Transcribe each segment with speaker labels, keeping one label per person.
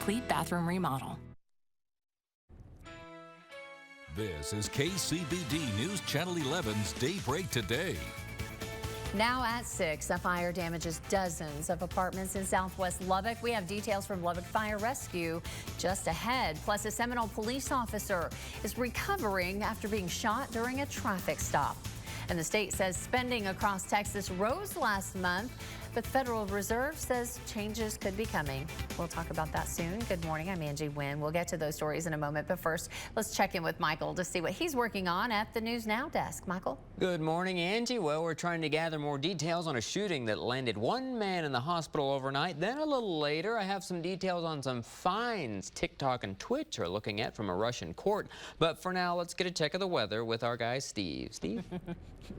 Speaker 1: complete bathroom remodel.
Speaker 2: This is KCBD News Channel 11's Daybreak Today.
Speaker 3: Now at 6, a fire damages dozens of apartments in southwest Lubbock. We have details from Lubbock Fire Rescue just ahead. Plus, a Seminole police officer is recovering after being shot during a traffic stop. And the state says spending across Texas rose last month, but the Federal Reserve says changes could be coming. We'll talk about that soon. Good morning, I'm Angie Wynn. We'll get to those stories in a moment, but first, let's check in with Michael to see what he's working on at the News Now desk. Michael?
Speaker 4: Good morning, Angie. Well, we're trying to gather more details on a shooting that landed one man in the hospital overnight. Then a little later, I have some details on some fines TikTok and Twitch are looking at from a Russian court. But for now, let's get a check of the weather with our guy, Steve. Steve?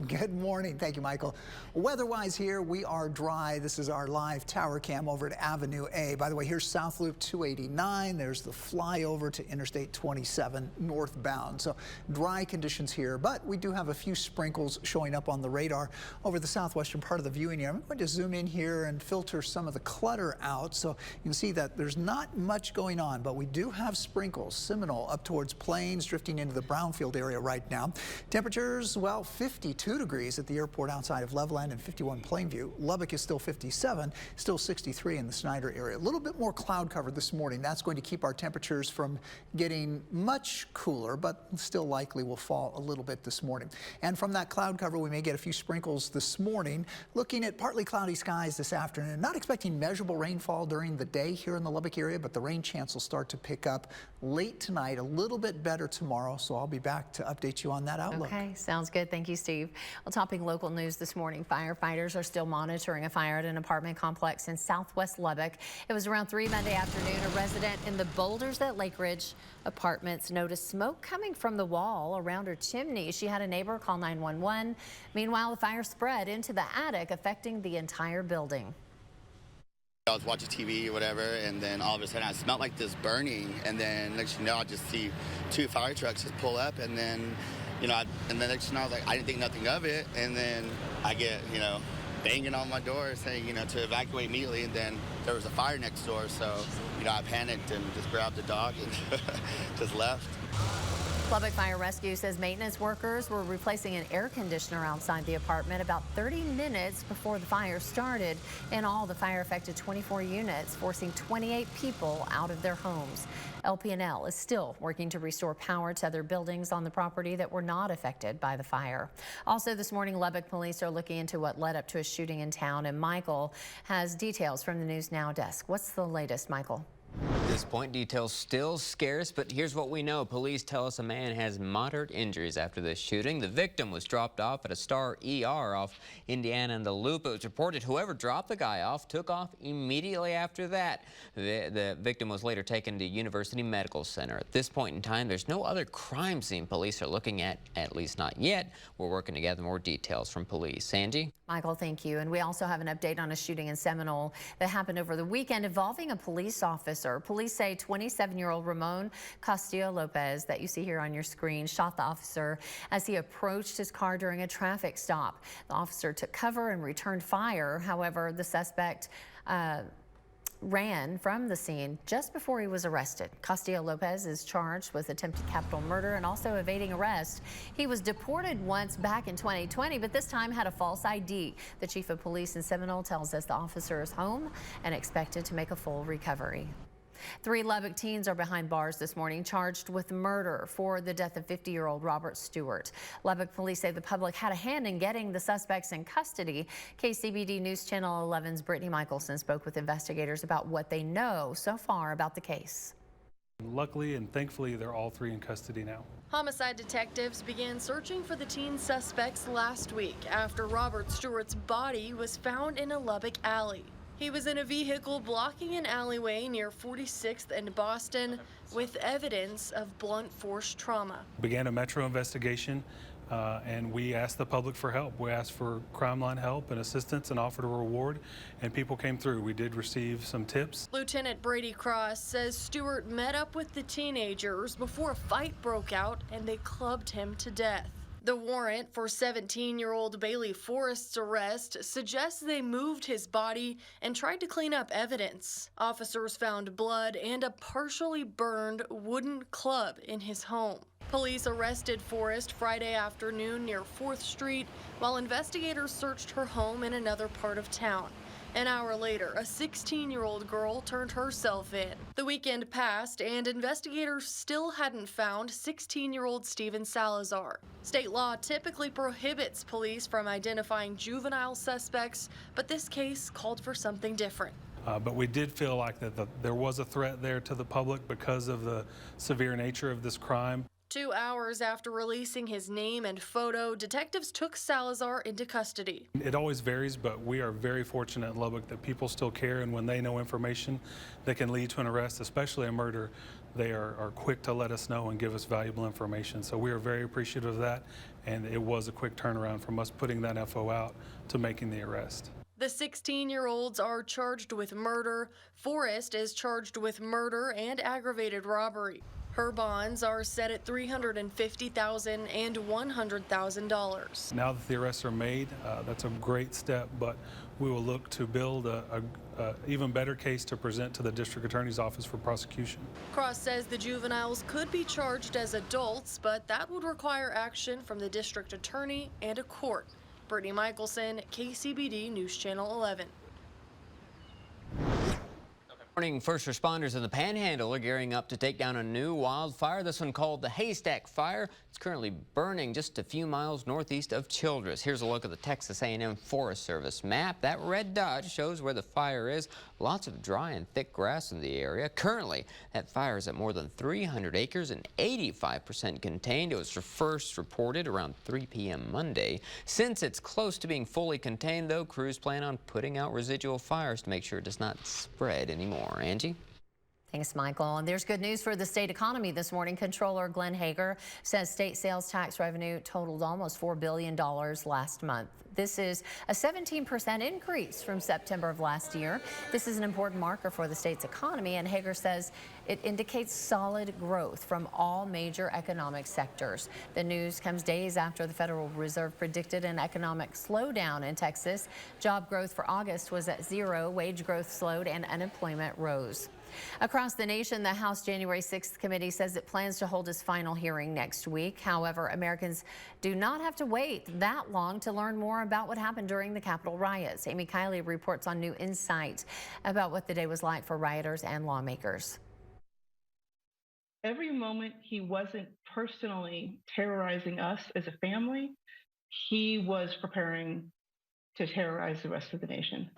Speaker 5: Good morning. Thank you, Michael. Weather-wise here, we are dry. This is our live tower cam over at Avenue A. By the way, here's South Loop 289. There's the flyover to Interstate 27 northbound. So dry conditions here, but we do have a few sprinkles showing up on the radar over the southwestern part of the viewing area. I'm going to zoom in here and filter some of the clutter out so you can see that there's not much going on, but we do have sprinkles. Seminole up towards Plains, drifting into the Brownfield area right now. Temperatures, well, 52 degrees at the airport outside of Loveland and 51 Plainview. Lubbock is still 57, still 63 in the Snyder area. A little bit more cloud cover this morning. That's going to keep our temperatures from getting much cooler, but still likely will fall a little bit this morning. And from that cloud cover, we may get a few sprinkles this morning. Looking at partly cloudy skies this afternoon. Not expecting measurable rainfall during the day here in the Lubbock area, but the rain chance will start to pick up late tonight, a little bit better tomorrow. So I'll be back to update you on that outlook.
Speaker 3: Okay, sounds good. Thank you, Steve. Well, topping local news this morning, firefighters are still monitoring a fire at an apartment complex in southwest Lubbock. It was around 3 Monday afternoon. A resident in the Boulders at Lake Ridge Apartments noticed smoke coming from the wall around her chimney. She had a neighbor call 911. Meanwhile, the fire spread into the attic, affecting the entire building.
Speaker 6: I was watching TV or whatever, and then all of a sudden I smelled like this burning, and then next thing you know, I just see 2 fire trucks just pull up, and then and then next thing I was like, I didn't think nothing of it, and then I get, banging on my door saying, to evacuate immediately, and then there was a fire next door, so, I panicked and just grabbed the dog and just left.
Speaker 3: Lubbock Fire Rescue says maintenance workers were replacing an air conditioner outside the apartment about 30 minutes before the fire started. In all, the fire affected 24 units, forcing 28 people out of their homes. LP&L is still working to restore power to other buildings on the property that were not affected by the fire. Also this morning, Lubbock police are looking into what led up to a shooting in town, and Michael has details from the News Now desk. What's the latest, Michael?
Speaker 4: At this point, details still scarce, but here's what we know. Police tell us a man has moderate injuries after this shooting. The victim was dropped off at a Star ER off Indiana and the Loop. It was reported whoever dropped the guy off took off immediately after that. The victim was later taken to University Medical Center. At this point in time, there's no other crime scene police are looking at least not yet. We're working to gather more details from police. Angie?
Speaker 3: Michael, thank you. And we also have an update on a shooting in Seminole that happened over the weekend involving a police officer. Police say 27-year-old Ramon Castillo Lopez, that you see here on your screen, shot the officer as he approached his car during a traffic stop. The officer took cover and returned fire. However, the suspect ran from the scene just before he was arrested. Castillo Lopez is charged with attempted capital murder and also evading arrest. He was deported once back in 2020, but this time had a false ID. The chief of police in Seminole tells us the officer is home and expected to make a full recovery. 3 Lubbock teens are behind bars this morning, charged with murder for the death of 50-year-old Robert Stewart. Lubbock police say the public had a hand in getting the suspects in custody. KCBD News Channel 11's Brittany Michelson spoke with investigators about what they know so far about the case.
Speaker 7: Luckily and thankfully, they're all 3 in custody now.
Speaker 8: Homicide detectives began searching for the teen suspects last week after Robert Stewart's body was found in a Lubbock alley. He was in a vehicle blocking an alleyway near 46th and Boston with evidence of blunt force trauma.
Speaker 7: Began a Metro investigation and we asked the public for help. We asked for crime line help and assistance and offered a reward, and people came through. We did receive some tips.
Speaker 8: Lieutenant Brady Cross says Stewart met up with the teenagers before a fight broke out and they clubbed him to death. The warrant for 17-year-old Bailey Forrest's arrest suggests they moved his body and tried to clean up evidence. Officers found blood and a partially burned wooden club in his home. Police arrested Forrest Friday afternoon near 4th Street while investigators searched her home in another part of town. An hour later, a 16-year-old girl turned herself in. The weekend passed, and investigators still hadn't found 16-year-old Steven Salazar. State law typically prohibits police from identifying juvenile suspects, but this case called for something different.
Speaker 7: But we did feel like that there was a threat there to the public because of the severe nature of this crime.
Speaker 8: 2 hours after releasing his name and photo, detectives took Salazar into custody.
Speaker 7: It always varies, but we are very fortunate in Lubbock that people still care, and when they know information that can lead to an arrest, especially a murder, they are quick to let us know and give us valuable information. So we are very appreciative of that, and it was a quick turnaround from us putting that info out to making the arrest.
Speaker 8: The 16-year-olds are charged with murder. Forrest is charged with murder and aggravated robbery. Her bonds are set at $350,000 and $100,000.
Speaker 7: Now that the arrests are made, that's a great step, but we will look to build a even better case to present to the district attorney's office for prosecution.
Speaker 8: Cross says the juveniles could be charged as adults, but that would require action from the district attorney and a court. Brittany Michelson, KCBD News Channel 11.
Speaker 4: Morning, first responders in the Panhandle are gearing up to take down a new wildfire. This one called the Haystack Fire. It's currently burning just a few miles northeast of Childress. Here's a look at the Texas A&M Forest Service map. That red dot shows where the fire is. Lots of dry and thick grass in the area. Currently, that fire is at more than 300 acres and 85% contained. It was first reported around 3 p.m. Monday. Since it's close to being fully contained, though, crews plan on putting out residual fires to make sure it does not spread anymore. Angie?
Speaker 3: Thanks, Michael. And there's good news for the state economy this morning. Controller Glenn Hager says state sales tax revenue totaled almost $4 billion last month. This is a 17% increase from September of last year. This is an important marker for the state's economy, and Hager says it indicates solid growth from all major economic sectors. The news comes days after the Federal Reserve predicted an economic slowdown in Texas. Job growth for August was at 0, wage growth slowed, and unemployment rose. Across the nation, the House January 6th committee says it plans to hold its final hearing next week. However, Americans do not have to wait that long to learn more about what happened during the Capitol riots. Amy Kiley reports on new insight about what the day was like for rioters and lawmakers.
Speaker 1: Every moment he wasn't personally terrorizing us as a family, he was preparing to terrorize the rest of the nation.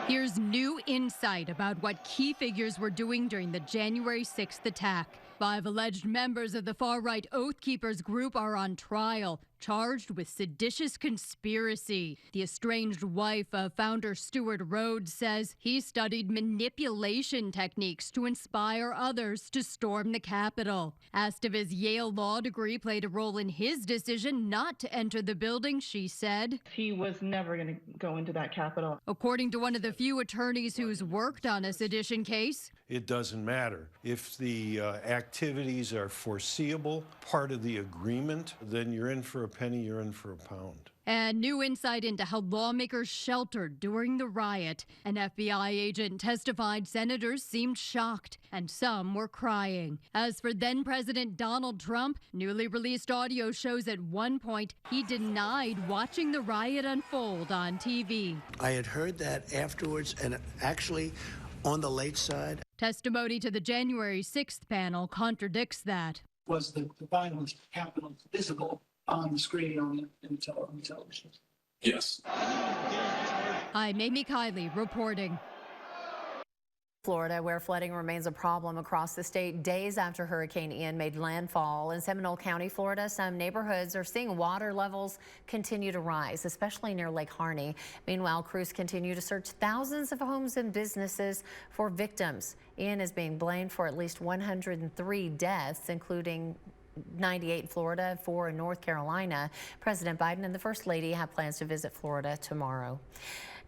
Speaker 9: Here's new insight about what key figures were doing during the January 6th attack. 5 alleged members of the far-right Oath Keepers group are on trial, charged with seditious conspiracy. The estranged wife of founder Stewart Rhodes says he studied manipulation techniques to inspire others to storm the Capitol. Asked if his Yale law degree played a role in his decision not to enter the building, she said,
Speaker 1: he was never going to go into that Capitol.
Speaker 9: According to one of the few attorneys who's worked on a sedition case,
Speaker 10: it doesn't matter. If the activities are foreseeable, part of the agreement, then you're in for a penny, you're in for a pound.
Speaker 9: And new insight into how lawmakers sheltered during the riot. An FBI agent testified senators seemed shocked and some were crying. As for then-President Donald Trump, newly released audio shows at one point he denied watching the riot unfold on TV.
Speaker 11: I had heard that afterwards, and actually on the late side.
Speaker 9: Testimony to the January 6th panel contradicts that.
Speaker 12: Was the violence Capitol visible on the screen on the television?
Speaker 13: Yes.
Speaker 9: I'm Amy Kiley reporting.
Speaker 3: Florida, where flooding remains a problem across the state days after Hurricane Ian made landfall. In Seminole County, Florida, some neighborhoods are seeing water levels continue to rise, especially near Lake Harney. Meanwhile, crews continue to search thousands of homes and businesses for victims. Ian is being blamed for at least 103 deaths, including 98 in Florida, 4 in North Carolina. President Biden and the First Lady have plans to visit Florida tomorrow.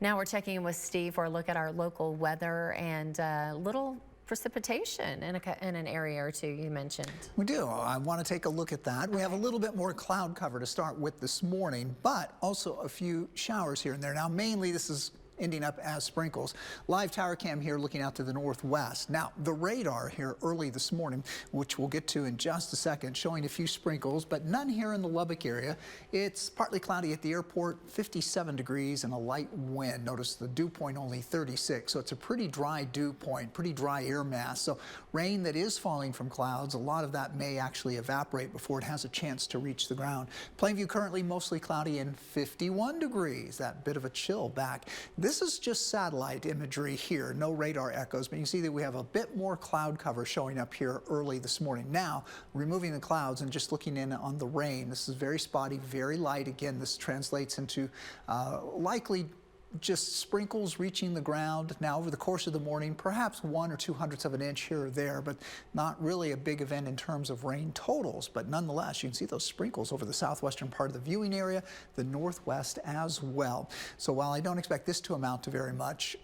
Speaker 3: Now we're checking in with Steve for a look at our local weather and a little precipitation in an area or two you mentioned.
Speaker 5: We do. I want to take a look at that. We have a little bit more cloud cover to start with this morning, but also a few showers here and there. Now, mainly this is ending up as sprinkles. Live tower cam here looking out to the northwest. Now, the radar here early this morning, which we'll get to in just a second, showing a few sprinkles, but none here in the Lubbock area. It's partly cloudy at the airport, 57 degrees and a light wind. Notice the dew point only 36, so it's a pretty dry dew point, pretty dry air mass. So rain that is falling from clouds, a lot of that may actually evaporate before it has a chance to reach the ground. Plainview currently mostly cloudy and 51 degrees, that bit of a chill back. This is just satellite imagery here, no radar echoes, but you can see that we have a bit more cloud cover showing up here early this morning. Now, removing the clouds and just looking in on the rain, this is very spotty, very light. Again, this translates into likely just sprinkles reaching the ground. Now, over the course of the morning, perhaps 1 or 2/100ths of an inch here or there, but not really a big event in terms of rain totals. But nonetheless, you can see those sprinkles over the southwestern part of the viewing area, the northwest as well. So while I don't expect this to amount to very much,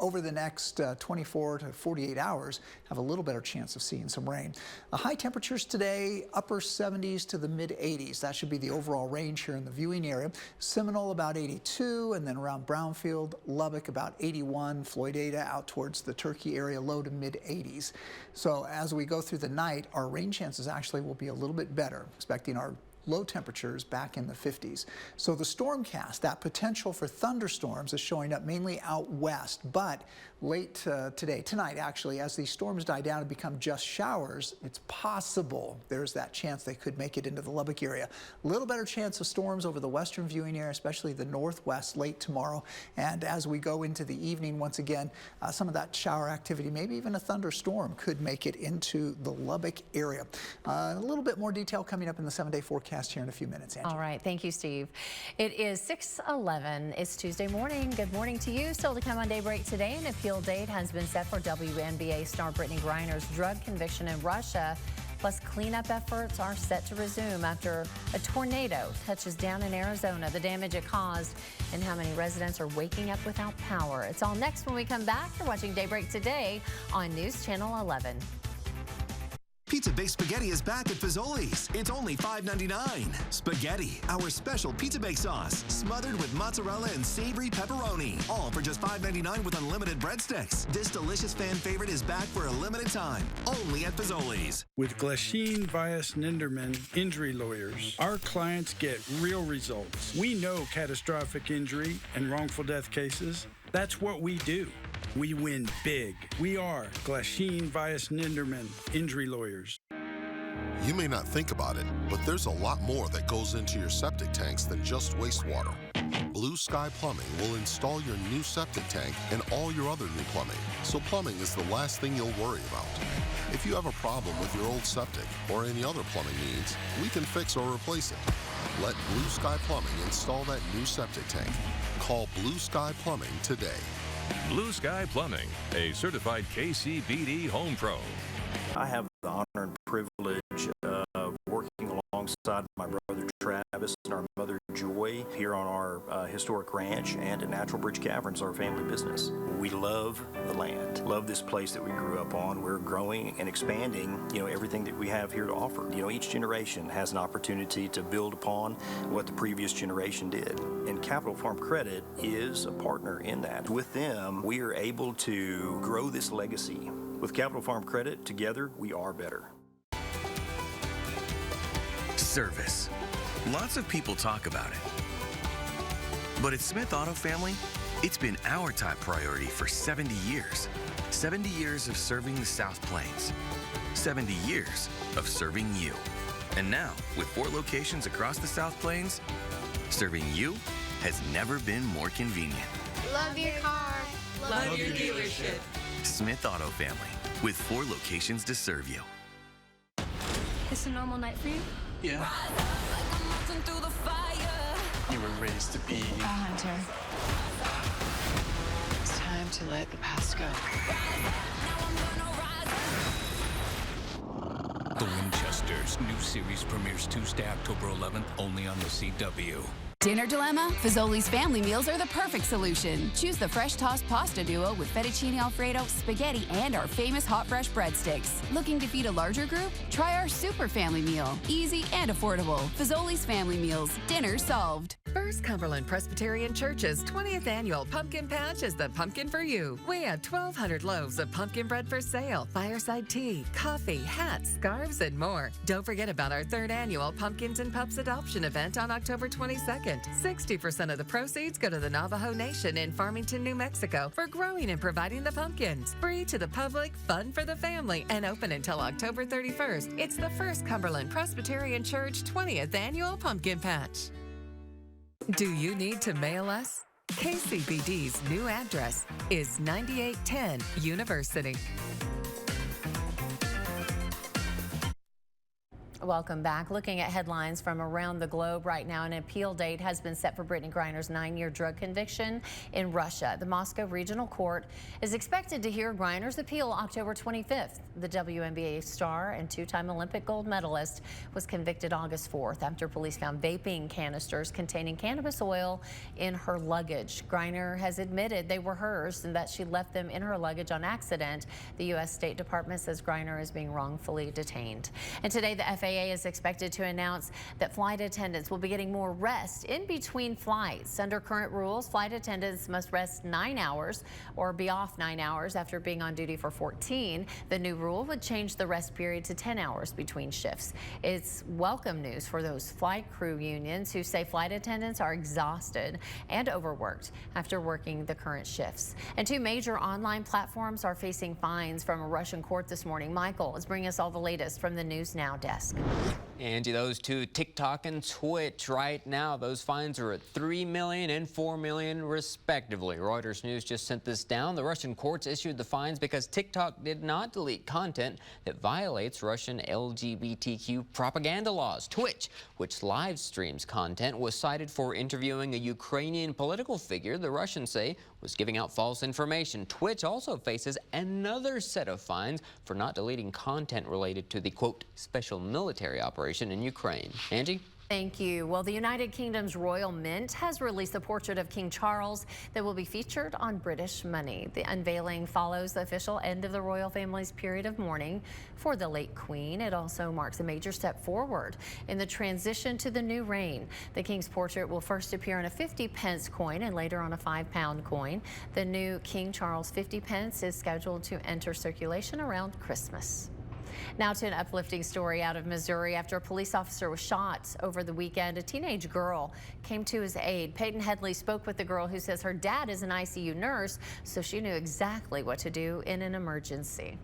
Speaker 5: over the next 24 to 48 hours, have a little better chance of seeing some rain. The high temperatures today, upper 70s to the mid 80s. That should be the overall range here in the viewing area. Seminole about 82, and then around Brownfield, Lubbock about 81, Floydada out towards the Turkey area, low to mid 80s. So as we go through the night, our rain chances actually will be a little bit better, expecting our low temperatures back in the 50s. So the stormcast, that potential for thunderstorms, is showing up mainly out west, but late tonight actually, as these storms die down and become just showers, it's possible there's that chance they could make it into the Lubbock area. A little better chance of storms over the western viewing area, especially the northwest late tomorrow. And as we go into the evening, once again, some of that shower activity, maybe even a thunderstorm, could make it into the Lubbock area. A little bit more detail coming up in the 7-day forecast here in a few minutes, Angie.
Speaker 3: All right, thank you, Steve. It is 6:11. It's Tuesday morning. Good morning to you. Still to come on Daybreak today, an appeal date has been set for WNBA star Brittany Griner's drug conviction in Russia. Plus, cleanup efforts are set to resume after a tornado touches down in Arizona, the damage it caused, and how many residents are waking up without power. It's all next when we come back. You're watching Daybreak today on News Channel 11.
Speaker 13: Pizza-baked spaghetti is back at Fazoli's. It's only $5.99. Spaghetti, our special pizza bake sauce, smothered with mozzarella and savory pepperoni. All for just $5.99 with unlimited breadsticks. This delicious fan favorite is back for a limited time, only at Fazoli's.
Speaker 14: With Glasheen, Vyas, Ninderman injury lawyers, our clients get real results. We know catastrophic injury and wrongful death cases. That's what we do. We win big. We are Glasheen, Vyas, Ninderman injury lawyers.
Speaker 15: You may not think about it, but there's a lot more that goes into your septic tanks than just wastewater. Blue Sky Plumbing will install your new septic tank and all your other new plumbing, so plumbing is the last thing you'll worry about. If you have a problem with your old septic or any other plumbing needs, we can fix or replace it. Let Blue Sky Plumbing install that new septic tank. Call Blue Sky Plumbing today.
Speaker 2: Blue Sky Plumbing, a certified KCBD Home Pro.
Speaker 16: I have the honor and privilege of working alongside my brother Travis and our mother Joy here on our historic ranch and at Natural Bridge Caverns, our family business. We love the land, love this place that we grew up on. We're growing and expanding, everything that we have here to offer. Each generation has an opportunity to build upon what the previous generation did. And Capital Farm Credit is a partner in that. With them, we are able to grow this legacy. With Capital Farm Credit, together, we are better.
Speaker 17: Service. Lots of people talk about it. But at Smith Auto Family, it's been our top priority for 70 years. 70 years of serving the South Plains. 70 years of serving you. And now, with 4 locations across the South Plains, serving you has never been more convenient.
Speaker 18: Love your car. Love your dealership.
Speaker 17: Smith Auto Family, with 4 locations to serve you.
Speaker 18: It's a normal night for you?
Speaker 12: Yeah.
Speaker 19: You were raised to be
Speaker 18: a hunter.
Speaker 19: It's time to let the past go.
Speaker 20: The Winchesters new series premieres Tuesday, October 11th, only on the CW. Dinner dilemma? Fazoli's family meals are the perfect solution. Choose the fresh tossed pasta duo with fettuccine alfredo, spaghetti, and our famous hot fresh breadsticks. Looking to feed a larger group? Try our super family meal. Easy and affordable. Fazoli's family meals. Dinner solved.
Speaker 21: First Cumberland Presbyterian Church's 20th annual Pumpkin Patch is the pumpkin for you. We have 1,200 loaves of pumpkin bread for sale, fireside tea, coffee, hats, scarves, and more. Don't forget about our 3rd annual Pumpkins and Pups adoption event on October 22nd. 60% of the proceeds go to the Navajo Nation in Farmington, New Mexico for growing and providing the pumpkins. Free to the public, fun for the family, and open until October 31st. It's the First Cumberland Presbyterian Church 20th annual Pumpkin Patch. Do you need to mail us? KCBD's new address is 9810 University.
Speaker 3: Welcome back. Looking at headlines from around the globe right now, an appeal date has been set for Brittany Griner's 9-year drug conviction in Russia. The Moscow Regional Court is expected to hear Griner's appeal October 25th. The WNBA star and 2-time Olympic gold medalist was convicted August 4th after police found vaping canisters containing cannabis oil in her luggage. Griner has admitted they were hers and that she left them in her luggage on accident. The U.S. State Department says Griner is being wrongfully detained. And today the FAA is expected to announce that flight attendants will be getting more rest in between flights. Under current rules, flight attendants must rest 9 hours or be off 9 hours after being on duty for 14. The new rule would change the rest period to 10 hours between shifts. It's welcome news for those flight crew unions who say flight attendants are exhausted and overworked after working the current shifts. And 2 major online platforms are facing fines from a Russian court this morning. Michael is bringing us all the latest from the News Now desk.
Speaker 4: Angie, those 2, TikTok and Twitch, right now, those fines are at $3 million and $4 million respectively. Reuters News just sent this down. The Russian courts issued the fines because TikTok did not delete content that violates Russian LGBTQ propaganda laws. Twitch, which live streams content, was cited for interviewing a Ukrainian political figure the Russians say was giving out false information. Twitch also faces another set of fines for not deleting content related to the, quote, special military operation in Ukraine. Angie?
Speaker 3: Thank you. Well, the United Kingdom's Royal Mint has released a portrait of King Charles that will be featured on British money. The unveiling follows the official end of the royal family's period of mourning for the late Queen. It also marks a major step forward in the transition to the new reign. The King's portrait will first appear on a 50-pence coin and later on a £5 coin. The new King Charles 50-pence is scheduled to enter circulation around Christmas. Now to an uplifting story out of Missouri. After a police officer was shot over the weekend, a teenage girl came to his aid. Peyton Headley spoke with the girl who says her dad is an ICU nurse, so she knew exactly what to do in an emergency.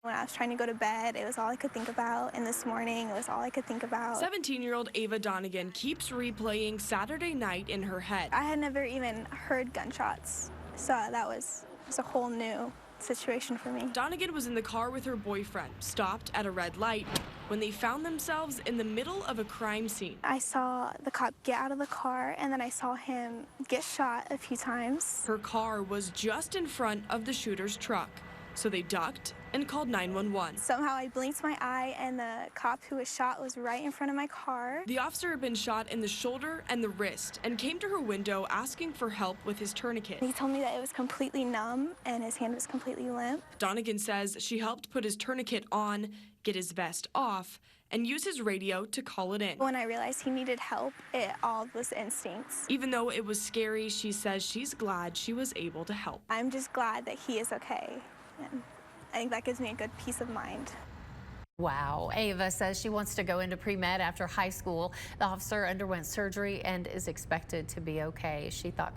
Speaker 22: When I was trying to go to bed, it was all I could think about, and this morning it was all I could think about.
Speaker 8: 17-year-old Ava Donegan keeps replaying Saturday night in her head.
Speaker 22: I had never even heard gunshots, so that was a whole new situation for me.
Speaker 8: Donegan was in the car with her boyfriend, stopped at a red light, when they found themselves in the middle of a crime scene.
Speaker 22: I saw the cop get out of the car, and then I saw him get shot a few times.
Speaker 8: Her car was just in front of the shooter's truck, so they ducked and called 911.
Speaker 22: Somehow I blinked my eye, and the cop who was shot was right in front of my car.
Speaker 8: The officer had been shot in the shoulder and the wrist and came to her window asking for help with his tourniquet.
Speaker 22: He told me that it was completely numb and his hand was completely limp.
Speaker 8: Donegan says she helped put his tourniquet on, get his vest off, and use his radio to call it in.
Speaker 22: When I realized he needed help, it all was instincts.
Speaker 8: Even though it was scary, she says she's glad she was able to help.
Speaker 22: I'm just glad that he is okay. And I think that gives me a good peace of mind.
Speaker 3: Wow. Ava says she wants to go into pre-med after high school. The officer underwent surgery and is expected to be okay. She thought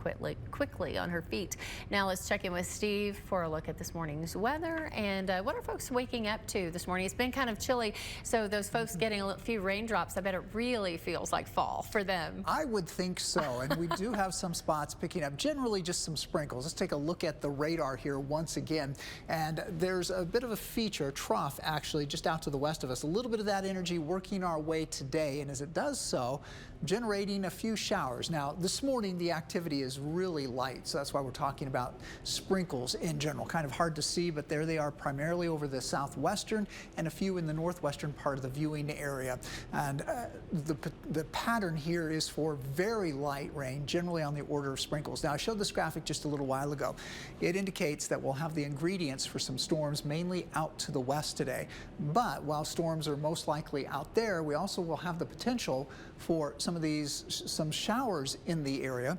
Speaker 3: quickly on her feet. Now let's check in with Steve for a look at this morning's weather and what are folks waking up to this morning. It's been kind of chilly, so those folks getting a few raindrops, I bet it really feels like fall for them.
Speaker 5: I would think so, and we do have some spots picking up, generally just some sprinkles. Let's take a look at the radar here once again, and there's a bit of a feature, a trough actually, just out to the west of us. A little bit of that energy working our way today, and as it does so, generating a few showers. Now, this morning the activity is really light, so that's why we're talking about sprinkles in general. Kind of hard to see, but there they are, primarily over the southwestern and a few in the northwestern part of the viewing area. And the pattern here is for very light rain, generally on the order of sprinkles. Now, I showed this graphic just a little while ago. It indicates that we'll have the ingredients for some storms mainly out to the west today. But while storms are most likely out there, we also will have the potential for some showers in the area.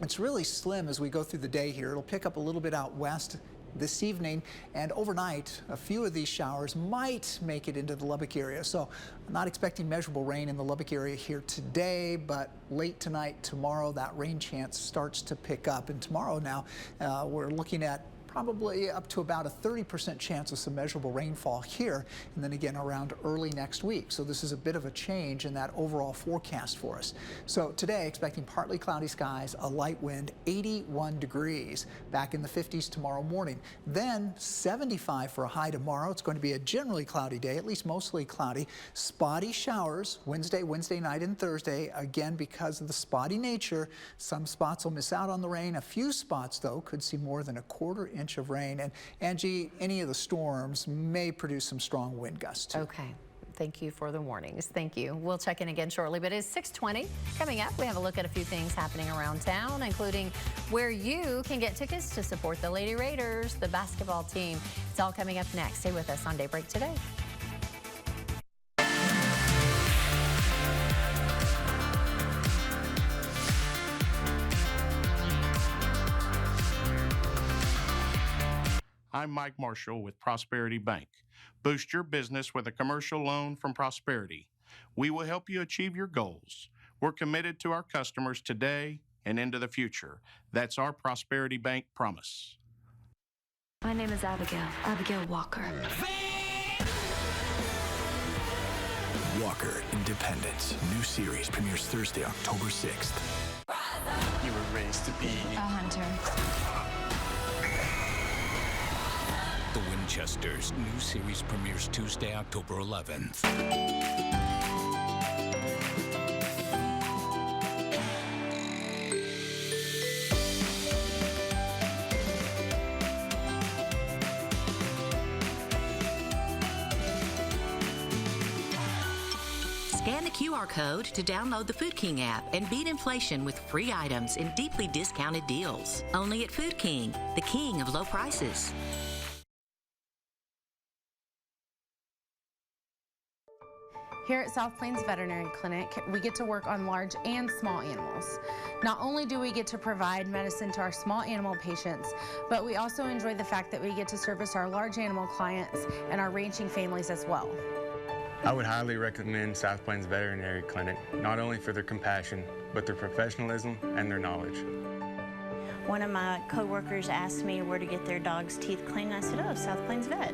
Speaker 5: It's really slim as we go through the day here. It'll pick up a little bit out west this evening, and overnight a few of these showers might make it into the Lubbock area. So I'm not expecting measurable rain in the Lubbock area here today, but late tonight, tomorrow, that rain chance starts to pick up. And tomorrow now we're looking at probably up to about a 30% chance of some measurable rainfall here, and then again around early next week. So this is a bit of a change in that overall forecast for us. So today, expecting partly cloudy skies, a light wind, 81 degrees, back in the 50s tomorrow morning. Then 75 for a high tomorrow. It's going to be a generally cloudy day, at least mostly cloudy. Spotty showers Wednesday night and Thursday. Again, because of the spotty nature, some spots will miss out on the rain. A few spots, though, could see more than a quarter-inch of rain. And Angie, any of the storms may produce some strong wind gusts too.
Speaker 3: Okay. Thank you for the warnings. Thank you. We'll check in again shortly, but it's 6:20. Coming up, we have a look at a few things happening around town, including where you can get tickets to support the Lady Raiders, the basketball team. It's all coming up next. Stay with us on Daybreak Today.
Speaker 6: I'm Mike Marshall with Prosperity Bank. Boost your business with a commercial loan from Prosperity. We will help you achieve your goals. We're committed to our customers today and into the future. That's our Prosperity Bank promise.
Speaker 7: My name is Abigail Walker.
Speaker 23: Walker Independence. New series premieres Thursday, October 6th.
Speaker 19: You were raised to be
Speaker 7: a hunter.
Speaker 2: The Winchesters. New series premieres Tuesday, October 11th.
Speaker 24: Scan the QR code to download the Food King app and beat inflation with free items and deeply discounted deals. Only at Food King, the king of low prices.
Speaker 25: Here at South Plains Veterinary Clinic, we get to work on large and small animals. Not only do we get to provide medicine to our small animal patients, but we also enjoy the fact that we get to service our large animal clients and our ranching families as well.
Speaker 26: I would highly recommend South Plains Veterinary Clinic, not only for their compassion, but their professionalism and their knowledge.
Speaker 27: One of my coworkers asked me where to get their dog's teeth cleaned. I said, oh, South Plains Vet.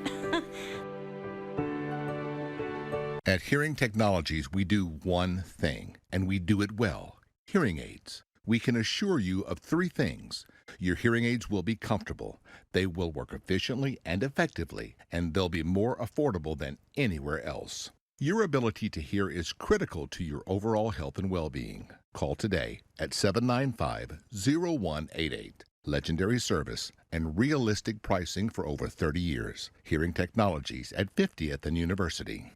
Speaker 28: At Hearing Technologies, we do one thing, and we do it well: hearing aids. We can assure you of three things. Your hearing aids will be comfortable, they will work efficiently and effectively, and they'll be more affordable than anywhere else. Your ability to hear is critical to your overall health and well-being. Call today at 795-0188. Legendary service and realistic pricing for over 30 years. Hearing Technologies at 50th and University.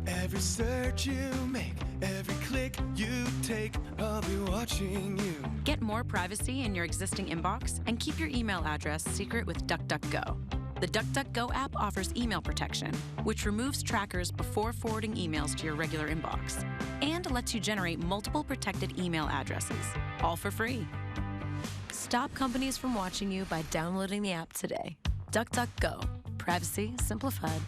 Speaker 29: Every search you make, every click you take, I'll be watching you.
Speaker 30: Get more privacy in your existing inbox and keep your email address secret with DuckDuckGo. The DuckDuckGo app offers email protection, which removes trackers before forwarding emails to your regular inbox, and lets you generate multiple protected email addresses, all for free. Stop companies from watching you by downloading the app today. DuckDuckGo. Privacy simplified.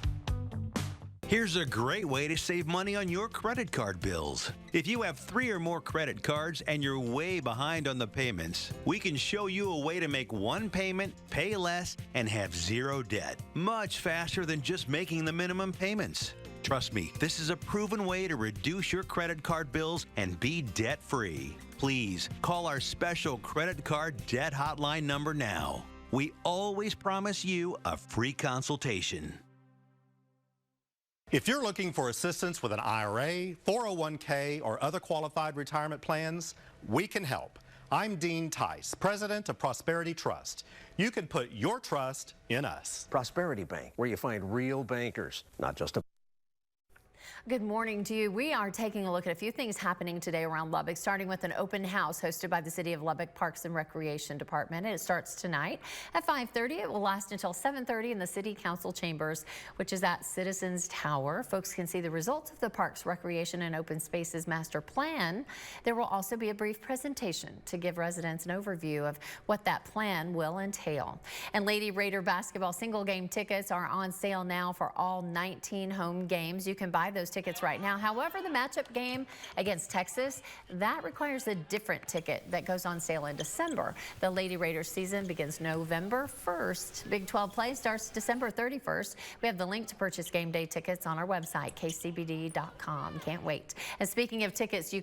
Speaker 31: Here's a great way to save money on your credit card bills. If you have 3 or more credit cards and you're way behind on the payments, we can show you a way to make one payment, pay less, and have zero debt. Much faster than just making the minimum payments. Trust me, this is a proven way to reduce your credit card bills and be debt-free. Please call our special credit card debt hotline number now. We always promise you a free consultation.
Speaker 1: If you're looking for assistance with an IRA, 401k, or other qualified retirement plans, we can help. I'm Dean Tice, president of Prosperity Trust. You can put your trust in us.
Speaker 9: Prosperity Bank, where you find real bankers, not just a...
Speaker 3: Good morning to you. We are taking a look at a few things happening today around Lubbock, starting with an open house hosted by the City of Lubbock Parks and Recreation Department. It starts tonight at 5:30. It will last until 7:30 in the City Council Chambers, which is at Citizens Tower. Folks can see the results of the Parks, Recreation, and Open Spaces Master Plan. There will also be a brief presentation to give residents an overview of what that plan will entail. And Lady Raider basketball single game tickets are on sale now for all 19 home games. You can buy those tickets right now. However, the matchup game against Texas, that requires a different ticket that goes on sale in December. The Lady Raiders season begins November 1st. Big 12 play starts December 31st. We have the link to purchase game day tickets on our website, kcbd.com. Can't wait. And speaking of tickets, you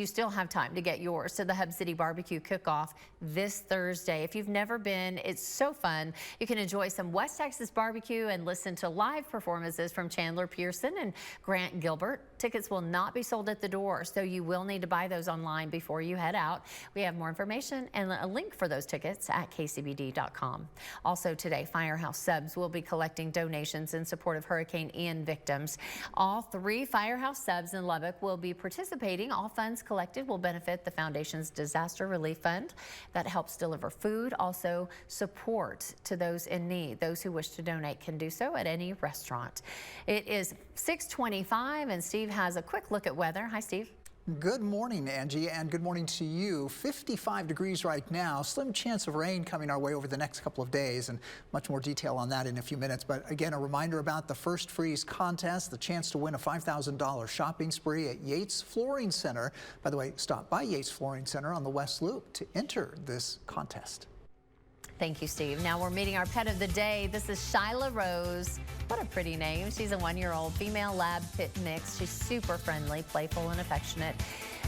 Speaker 3: still have time to get yours to the Hub City Barbecue Cook-Off this Thursday. If you've never been, it's so fun. You can enjoy some West Texas barbecue and listen to live performances from Chandler Pearson and Grant Gilbert. Tickets will not be sold at the door, so you will need to buy those online before you head out. We have more information and a link for those tickets at kcbd.com. Also today, Firehouse Subs will be collecting donations in support of Hurricane Ian victims. All 3 Firehouse Subs in Lubbock will be participating. All funds collected will benefit the Foundation's Disaster Relief Fund that helps deliver food, also support to those in need. Those who wish to donate can do so at any restaurant. It is 6:25 and Steve has a quick look at weather. Hi, Steve.
Speaker 5: Good morning, Angie, and good morning to you. 55 degrees right now. Slim chance of rain coming our way over the next couple of days, and much more detail on that in a few minutes. But again, a reminder about the First Freeze contest, the chance to win a $5,000 shopping spree at Yates Flooring Center. By the way, stop by Yates Flooring Center on the West Loop to enter this contest.
Speaker 3: Thank you, Steve. Now we're meeting our pet of the day. This is Shyla Rose. What a pretty name. She's a 1-year-old female lab pit mix. She's super friendly, playful, and affectionate.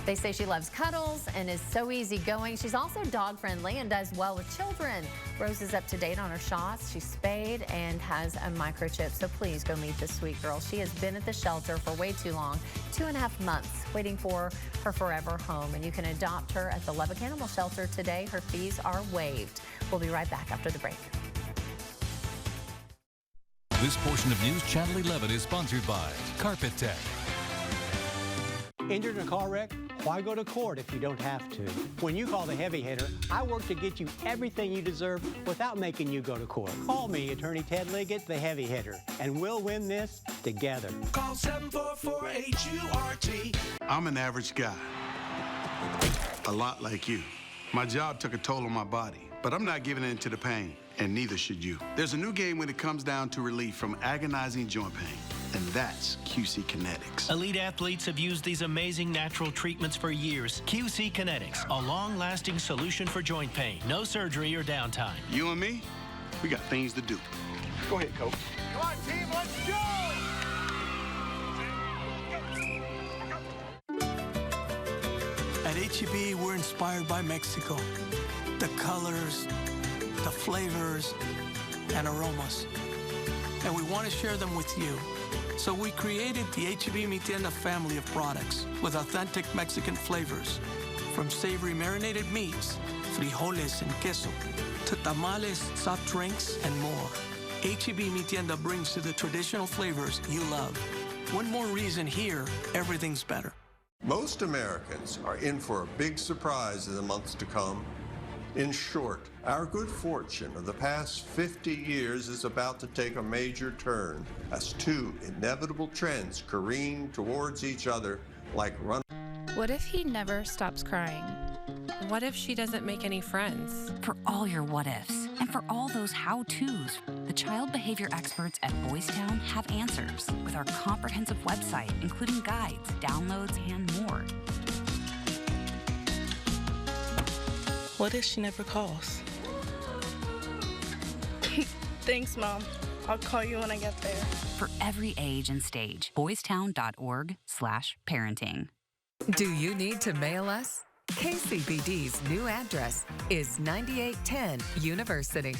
Speaker 3: They say she loves cuddles and is so easygoing. She's also dog friendly and does well with children. Rose is up to date on her shots. She's spayed and has a microchip, so please go meet this sweet girl. She has been at the shelter for way too long, 2.5 months, waiting for her forever home. And you can adopt her at the Lubbock Animal Shelter today. Her fees are waived. We'll be right back after the break.
Speaker 2: This portion of News Channel 11 is sponsored by Carpet Tech.
Speaker 10: Injured in a car wreck? Why go to court if you don't have to? When you call the heavy hitter, I work to get you everything you deserve without making you go to court. Call me, Attorney Ted Liggett, the heavy hitter, and we'll win this together.
Speaker 29: Call 744-HURT.
Speaker 11: I'm an average guy, a lot like you. My job took a toll on my body, but I'm not giving in to the pain, and neither should you. There's a new game when it comes down to relief from agonizing joint pain, and that's QC Kinetics.
Speaker 12: Elite athletes have used these amazing natural treatments for years. QC Kinetics, a long-lasting solution for joint pain. No surgery or downtime.
Speaker 11: You and me, we got things to do. Go ahead, coach.
Speaker 29: Come on, team, let's go! At H-E-B, we're inspired by Mexico. The colors, the flavors, and aromas. And we want to share them with you. So we created the H-E-B Mi Tienda family of products with authentic Mexican flavors. From savory marinated meats, frijoles and queso, to tamales, soft drinks, and more. H-E-B Mi Tienda brings you the traditional flavors you love. One more reason here, everything's better.
Speaker 13: Most Americans are in for a big surprise in the months to come. In short, our good fortune of the past 50 years is about to take a major turn as 2 inevitable trends careen towards each other like run.
Speaker 14: What if he never stops crying? What if she doesn't make any friends?
Speaker 15: For all your what ifs and for all those how-tos, the child behavior experts at Boys Town have answers with our comprehensive website, including guides, downloads, and more.
Speaker 14: What if she never calls?
Speaker 22: Thanks, Mom. I'll call you when I get there.
Speaker 15: For every age and stage, boystown.org/parenting.
Speaker 21: Do you need to mail us? KCBD's new address is 9810 University.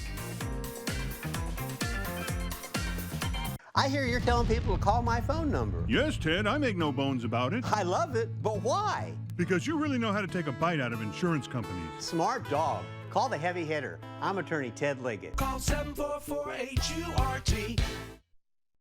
Speaker 10: I hear you're telling people to call my phone number.
Speaker 4: Yes, Ted, I make no bones about it.
Speaker 10: I love it, but why?
Speaker 4: Because you really know how to take a bite out of insurance companies.
Speaker 10: Smart dog. Call the heavy hitter. I'm attorney Ted Liggett.
Speaker 6: Call 744-HURT.